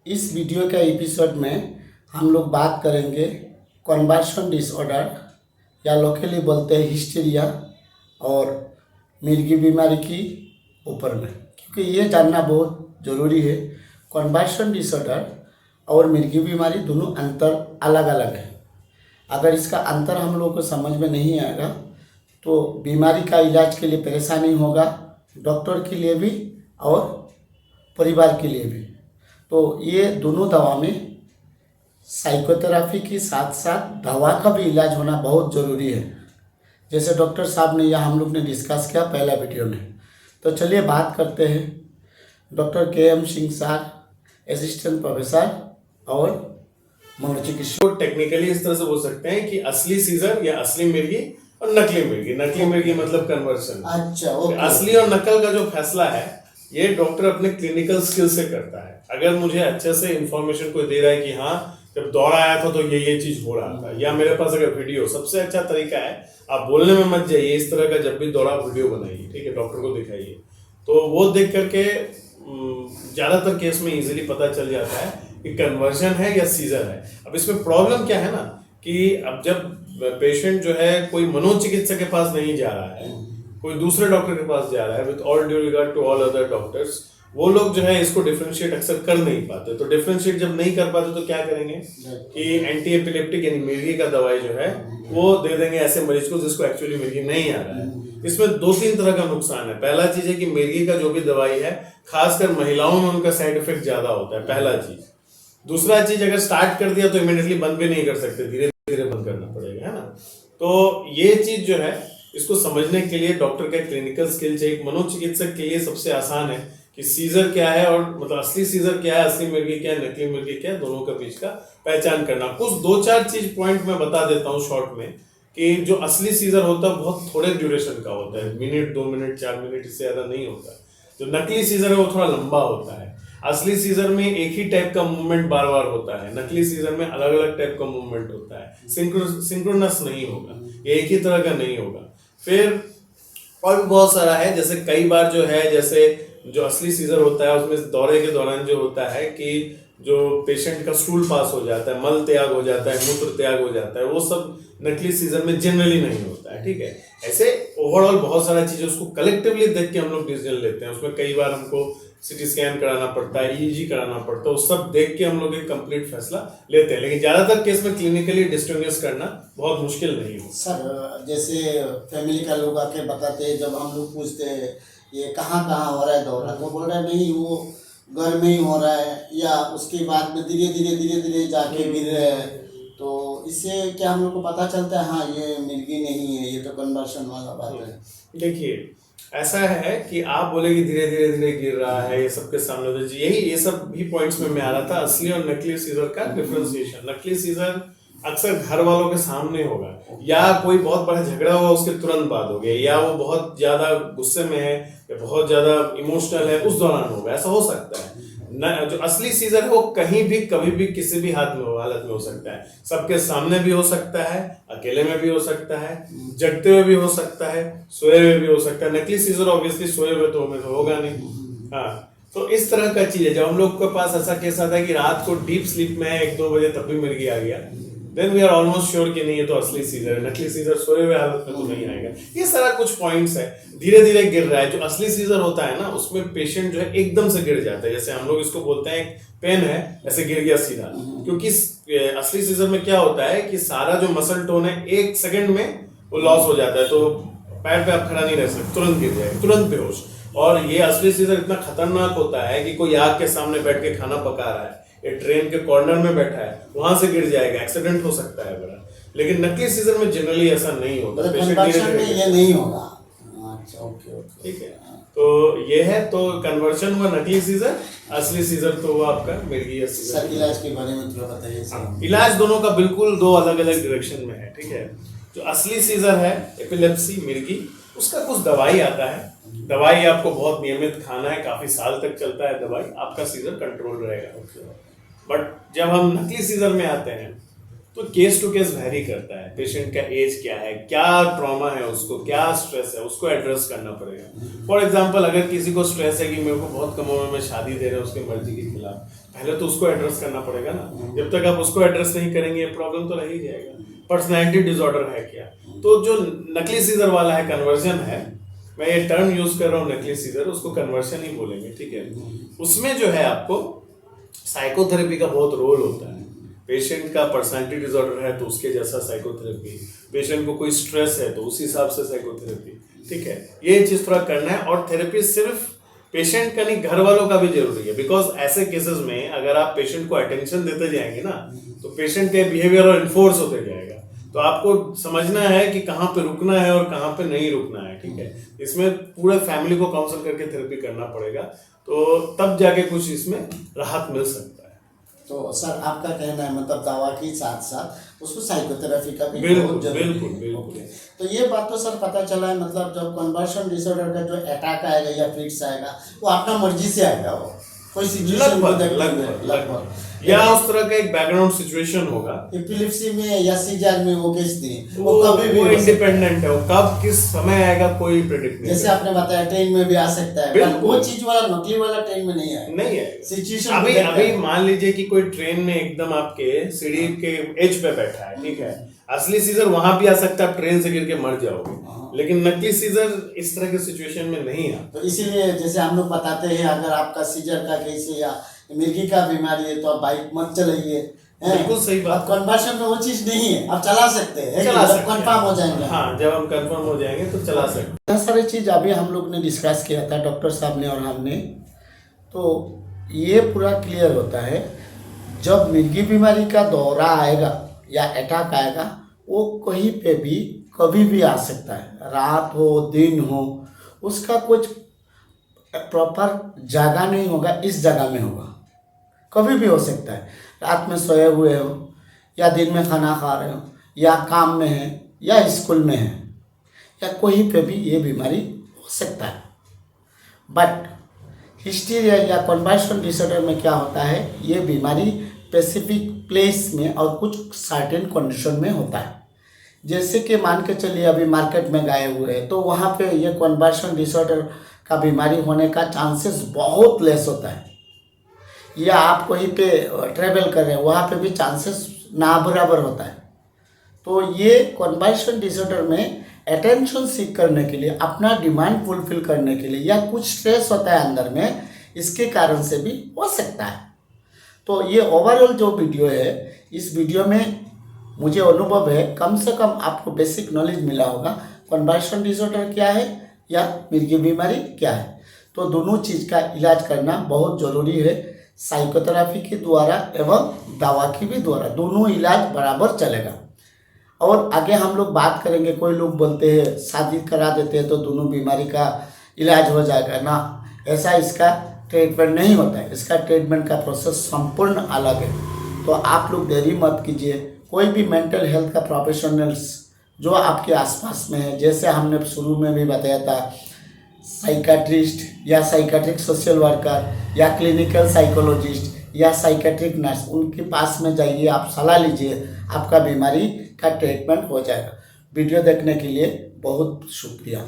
इस वीडियो के एपिसोड में हम लोग बात करेंगे कन्वर्शन डिसऑर्डर या लोकली बोलते हैं हिस्टीरिया और मिर्गी बीमारी की ऊपर में, क्योंकि ये जानना बहुत ज़रूरी है। कन्वर्शन डिसऑर्डर और मिर्गी बीमारी दोनों अंतर अलग अलग है। अगर इसका अंतर हम लोग को समझ में नहीं आएगा तो बीमारी का इलाज के लिए परेशानी होगा, डॉक्टर के लिए भी और परिवार के लिए भी। तो ये दोनों दवा में साइकोथेरेपी के साथ साथ दवा का भी इलाज होना बहुत ज़रूरी है, जैसे डॉक्टर साहब ने या हम लोग ने डिस्कस किया पहला वीडियो में। तो चलिए बात करते हैं doctor KM. Singh sir, assistant professor और मनोचिकित्सक। तो टेक्निकली इस तरह से बोल सकते हैं कि असली सीजर या असली मिर्गी और नकली मिर्गी। नकली मिर्गी मतलब कन्वर्शन। अच्छा, ओके। असली और नकल का जो फैसला है ये डॉक्टर अपने क्लिनिकल स्किल से करता है। अगर मुझे अच्छे से इंफॉर्मेशन कोई दे रहा है कि हाँ जब दौरा आया था तो ये चीज हो रहा था, या मेरे पास अगर वीडियो, सबसे अच्छा तरीका है आप बोलने में मत जाइए, इस तरह का जब भी दौरा वीडियो बनाइए, ठीक है, डॉक्टर को दिखाइए, तो वो देख करके ज्यादातर केस में इजीली पता चल जाता है कि कन्वर्जन है या सीजर है। अब इसमें प्रॉब्लम क्या है ना कि अब जब पेशेंट जो है कोई मनोचिकित्सक के पास नहीं जा रहा है, कोई दूसरे डॉक्टर के पास जा रहा है, with all due regard to all other doctors, वो लोग जो है इसको डिफरेंशिएट अक्सर कर नहीं पाते। तो डिफरेंशिएट जब नहीं कर पाते तो क्या करेंगे कि एंटी एपिलेप्टिक यानी मिर्गी का दवाई जो है वो दे देंगे ऐसे मरीज को जिसको एक्चुअली मिर्गी नहीं आ रहा है। इसमें दो तीन तरह का नुकसान है। पहला चीज है कि मिर्गी का जो भी दवाई है खासकर महिलाओं में उनका साइड इफेक्ट ज्यादा होता है, पहला चीज। दूसरा चीज, अगर स्टार्ट कर दिया तो इमीडिएटली बंद भी नहीं कर सकते, धीरे धीरे बंद करना पड़ेगा, है ना। तो ये चीज जो है इसको समझने के लिए डॉक्टर का क्लिनिकल स्किल चाहिए। एक मनोचिकित्सक के लिए सबसे आसान है कि सीजर क्या है और मतलब असली सीजर क्या है, असली मिर्गी क्या है, नकली मिर्गी क्या है, दोनों के बीच का पहचान करना। कुछ दो चार चीज पॉइंट मैं बता देता हूँ शॉर्ट में कि जो असली सीजर होता है बहुत थोड़े ड्यूरेशन का होता है, मिनट 2 मिनट 4 मिनट, इससे ज्यादा नहीं होता। जो नकली सीजर है वो थोड़ा लंबा होता है। असली सीजर में एक ही टाइप का मूवमेंट बार बार होता है, नकली सीजर में अलग अलग टाइप का मूवमेंट होता है, सिंक्रोनस नहीं होगा, एक ही तरह का नहीं होगा। फिर और भी बहुत सारा है, जैसे कई बार जो है, जैसे जो असली सीजर होता है उसमें दौरे के दौरान जो होता है कि जो पेशेंट का स्टूल पास हो जाता है, मल त्याग हो जाता है, मूत्र त्याग हो जाता है, वो सब नकली सीजर में जनरली नहीं होता है, ठीक है। ऐसे ओवरऑल बहुत सारा चीजें उसको कलेक्टिवली देख के हम लोग डिसीजन लेते हैं। उसमें कई बार हमको सिटी स्कैन कराना पड़ता है, ईईजी कराना पड़ता है, वो सब देख के हम लोग एक कंप्लीट फैसला लेते हैं। लेकिन ज्यादातर केस में क्लिनिकली डिस्टिंग्विश करना बहुत मुश्किल नहीं हो। सर, जैसे फैमिली का लोग आके बताते हैं, जब हम लोग पूछते हैं ये कहाँ कहाँ हो रहा है दौरा, तो बोल रहा है नहीं वो घर में ही हो रहा है, या उसके बाद में धीरे धीरे जाके गिर रहे हैं। तो इससे क्या हम लोग को पता चलता है हाँ ये मिर्गी नहीं है, ये तो कन्वर्शन वाला बात है। देखिए ऐसा है कि आप बोले कि धीरे धीरे गिर रहा है, ये सबके सामने, तो यही ये सब भी पॉइंट्स में मैं आ रहा था, असली और नकली सीजर का डिफरेंशिएशन। नकली सीजर अक्सर घर वालों के सामने होगा, या कोई बहुत बड़ा झगड़ा हुआ उसके तुरंत बाद हो गया, या वो बहुत ज्यादा गुस्से में है या बहुत ज्यादा इमोशनल है, उस दौरान होगा, ऐसा हो सकता है। जो असली सीजर है वो कहीं भी कभी भी किसी भी हालत में हो सकता है, सबके सामने भी हो सकता है, अकेले में भी हो सकता है, जगते हुए भी हो सकता है, सोए हुए भी हो सकता है। नकली सीजर ऑब्वियसली सोए हुए तो होगा नहीं। हाँ, तो इस तरह का चीज है। जब हम लोग के पास ऐसा केस आता है कि रात को डीप स्लीप में 1-2 बजे तब भी मिर्गी आ गया, then we are almost sure कि नहीं ये तो असली सीजर है, नकली सीजर सोए हुए हालत में तो नहीं आएगा। ये सारा कुछ पॉइंट्स है, धीरे धीरे गिर रहा है। जो असली सीजर होता है ना उसमें पेशेंट जो है एकदम से गिर जाता है, जैसे हम लोग इसको बोलते हैं पेन है, ऐसे गिर गया सीधा। क्योंकि असली सीजर में क्या होता है कि सारा जो मसल टोन है 1 सेकंड में वो लॉस हो जाता है, तो पैर पे आप खड़ा नहीं रह सकते, तुरंत गिर जाएगा, तुरंत बेहोश। और ये असली सीजर इतना खतरनाक होता है कि कोई आग के सामने बैठ के खाना पका रहा है, ये ट्रेन के कॉर्नर में बैठा है, वहां से गिर जाएगा, एक्सीडेंट हो सकता है बड़ा। लेकिन नकली सीजर में जनरली ऐसा नहीं होता, पेशेंट ये नहीं होगा। अच्छा, ओके, ठीक है। तो ये है, तो कन्वर्शन हुआ नकली सीजर, असली सीजर तो हुआ आपका मिर्गी या सीजर। सर, इलाज के बारे में थोड़ा बताइए। इलाज दोनों का बिल्कुल 2 अलग अलग डायरेक्शन में है, ठीक है। जो असली सीजर है एपिलेप्सी मिर्गी, उसका कुछ दवाई आता है, दवाई आपको बहुत नियमित खाना है, काफी साल तक चलता है दवाई, आपका सीजर कंट्रोल रहेगा। बट जब हम नकली सीजर में आते हैं तो केस टू केस वेरी करता है, पेशेंट का एज क्या है, क्या ट्रॉमा है उसको, क्या स्ट्रेस है, उसको एड्रेस करना पड़ेगा। फॉर एग्जांपल अगर किसी को स्ट्रेस है कि मेरे को बहुत कम उम्र में शादी दे रहे हैं उसकी मर्जी के खिलाफ, पहले तो उसको एड्रेस करना पड़ेगा ना। जब तक आप उसको एड्रेस नहीं करेंगे प्रॉब्लम तो रह ही जाएगा। पर्सनैलिटी डिसऑर्डर है क्या, तो जो नकली सीजर वाला है, कन्वर्जन है, मैं ये टर्म यूज कर रहा हूँ नकली सीजर, उसको कन्वर्जन ही बोलेंगे, ठीक है। उसमें जो है आपको साइकोथेरेपी का बहुत रोल होता है। पेशेंट का पर्सनैलिटी डिसऑर्डर है तो उसके जैसा साइकोथेरेपी, पेशेंट को कोई स्ट्रेस है तो उस हिसाब से साइकोथेरेपी, ठीक है। ये चीज थोड़ा करना है। और थेरेपी सिर्फ पेशेंट का नहीं, घर वालों का भी जरूरी है। बिकॉज ऐसे केसेस में अगर आप पेशेंट को अटेंशन देते जाएंगे ना, तो पेशेंट के बिहेवियर और इन्फोर्स होते जाएगा। तो आपको समझना है कि कहाँ पे रुकना है और कहाँ पे नहीं रुकना है, ठीक है। इसमें पूरे फैमिली को काउंसल करके थेरेपी करना पड़ेगा, तो तब जाके कुछ इसमें राहत मिल सकता है। तो सर आपका कहना है मतलब दवा के साथ साथ उसको साइकोथेरेपी का भी बिल्कुल, बहुत जरूरी बिल्कुल, है। बिल्कुल। ओके। तो ये बात तो सर पता चला है, मतलब जब कन्वर्शन डिसऑर्डर का जो अटैक आएगा या फिट्स आएगा वो अपना मर्जी से आएगा, वो कोई सिचुएशन को देखते हुए लगभग या उस तरह का एक बैकग्राउंड सिचुएशन होगा। एपिलेप्सी में या सीजर में वो किस दिन वो कभी भी वो हो सकता है। इंडिपेंडेंट है, वो कब किस समय आएगा कोई प्रेडिक्ट नहीं जैसे आपने बताया ट्रेन में भी आ सकता है, पर बिल्कुल। वो चीज वाला नकली वाला ट्रेन में नहीं आएगा। नहीं है सिचुएशन अभी अभी मान लीजिए कि कोई ट्रेन में एकदम आपके सीढ़ी के एज पे बैठा है, ठीक है। असली सीजर वहां भी आ सकता है, आप ट्रेन से गिर के मर जाओगे, लेकिन नकली सीजर इस तरह के सिचुएशन में नहीं है। तो इसीलिए जैसे हम लोग बताते हैं अगर आपका सीजर का केस है या मिर्गी का बीमारी है तो आप बाइक मत चलाइए। बिल्कुल सही बात। कन्वर्शन में वो चीज नहीं है, आप चला सकते हैं, चला सकते हैं। कंफर्म हो जाएंगे। हाँ, जब हम कंफर्म हो जाएंगे तो चला सकते हैं। बहुत सारी चीज़ अभी हम लोग ने डिस्कस किया था, डॉक्टर साहब ने और हमने, तो ये पूरा क्लियर होता है जब मिर्गी बीमारी का दौरा आएगा या अटैक आएगा, वो कहीं पे भी कभी भी आ सकता है, रात हो दिन हो, उसका कुछ प्रॉपर जगह नहीं होगा, इस जगह में होगा, कभी भी हो सकता है। रात में सोए हुए हो या दिन में खाना खा रहे हो या काम में है या स्कूल में है या कहीं पे भी ये बीमारी हो सकता है। बट हिस्टीरिया या कन्वर्शन डिसऑर्डर में क्या होता है, ये बीमारी स्पेसिफिक प्लेस में और कुछ सर्टेन कंडीशन में होता है। जैसे कि मान के चलिए अभी मार्केट में गए हुए हैं तो वहाँ पे ये कन्वर्शन डिसऑर्डर का बीमारी होने का चांसेस बहुत लेस होता है। या आप कहीं पे ट्रेवल कर रहे हैं वहाँ पे भी चांसेस ना बराबर होता है। तो ये कन्वर्शन डिसऑर्डर में अटेंशन सीख करने के लिए, अपना डिमांड फुलफिल करने के लिए या कुछ स्ट्रेस होता है अंदर में, इसके कारण से भी हो सकता है। तो ये ओवरऑल जो वीडियो है, इस वीडियो में मुझे अनुभव है कम से कम आपको बेसिक नॉलेज मिला होगा कन्वर्शन डिसऑर्डर क्या है या मिर्गी बीमारी क्या है। तो दोनों चीज़ का इलाज करना बहुत ज़रूरी है, साइकोथेरेपी के द्वारा एवं दवा की भी द्वारा, दोनों इलाज बराबर चलेगा। और आगे हम लोग बात करेंगे, कोई लोग बोलते हैं शादी करा देते हैं तो दोनों बीमारी का इलाज हो जाएगा ना, ऐसा इसका ट्रीटमेंट नहीं होता है। इसका ट्रीटमेंट का प्रोसेस संपूर्ण अलग है। तो आप लोग देरी मत कीजिए, कोई भी मेंटल हेल्थ का प्रोफेशनल्स जो आपके आसपास में है, जैसे हमने शुरू में भी बताया था, साइकाट्रिस्ट या साइकाट्रिक सोशल वर्कर या क्लिनिकल साइकोलॉजिस्ट या साइकेट्रिक नर्स, उनके पास में जाइए, आप सलाह लीजिए, आपका बीमारी का ट्रीटमेंट हो जाएगा। वीडियो देखने के लिए बहुत शुक्रिया।